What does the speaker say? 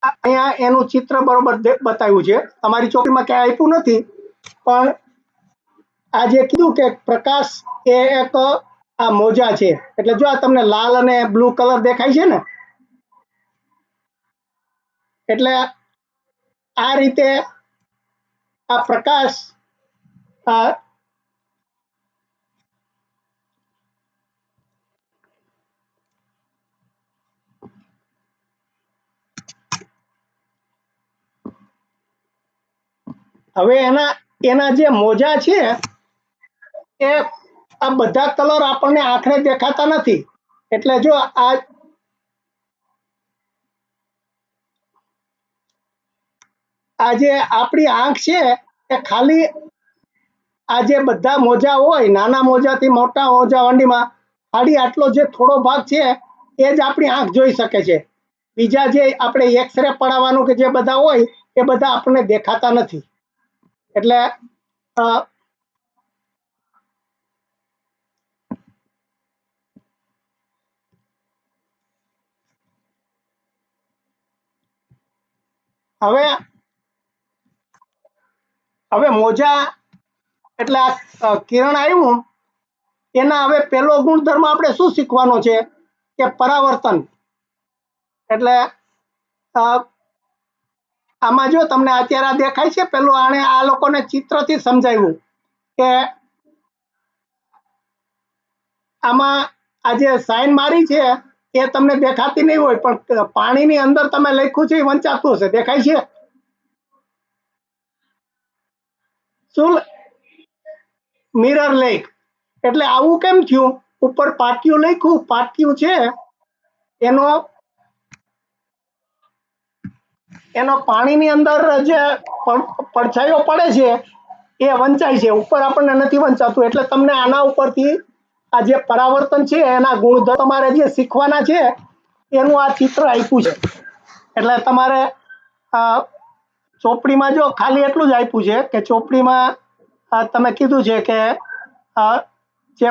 અહીંયા એનું ચિત્ર બરોબર બતાવ્યું છે, તમારી ચોપડીમાં ક્યાંય આપ્યું નથી, પણ આ જે કીધું કે પ્રકાશ એ એક આ મોજા છે, એટલે જો આ તમને લાલ અને બ્લુ કલર દેખાય છે ને, એટલે આ રીતે આ પ્રકાશ હવે એના જે મોજા છે એ આ બધા કલર આપણને આંખને દેખાતા નથી, એટલે જો આ જે આપણી આંખ છે એ ખાલી આ જે બધા મોજા હોય, નાના મોજાથી મોટા મોજા વંડીમાં ખાલી આટલો જે થોડો ભાગ છે એ જ આપણી આંખ જોઈ શકે છે. બીજા જે આપણે એક્સરે પડાવવાનું કે જે બધા હોય એ બધા આપણને દેખાતા નથી. એટલે હવે મોજા એટલે આ કિરણ આવ્યું એના હવે પહેલો ગુણધર્મ આપણે શું શીખવાનો છે કે પરાવર્તન. એટલે આમાં જો તમને અત્યારે આ દેખાય છે, પેલું આણે આ લોકોને ચિત્રથી સમજાવ્યું કે આમાં આ જે સાઈન મારી છે એ તમને દેખાતી નહીં હોય, પણ પાણીની અંદર તમે લખ્યું છે એ વંચાતું હશે, દેખાય છે શું? Mirror lake. એટલે આવું કેમ થયું? ઉપર પાટિયું લખ્યું, પાટિયું છે એનો પાણીની અંદર જે પડછાયો પડે છે એ વંચાય છે, ઉપર આપણને નથી વંચાતું. એટલે તમને આના ઉપરથી આ જે પરાવર્તન છે એના ગુણધર્મ તમારે જે શીખવાના છે એનું આ ચિત્ર આપ્યું છે. એટલે તમારે ચોપડીમાં જો ખાલી એટલું જ આપ્યું છે કે ચોપડીમાં તમે કીધું છે કે જે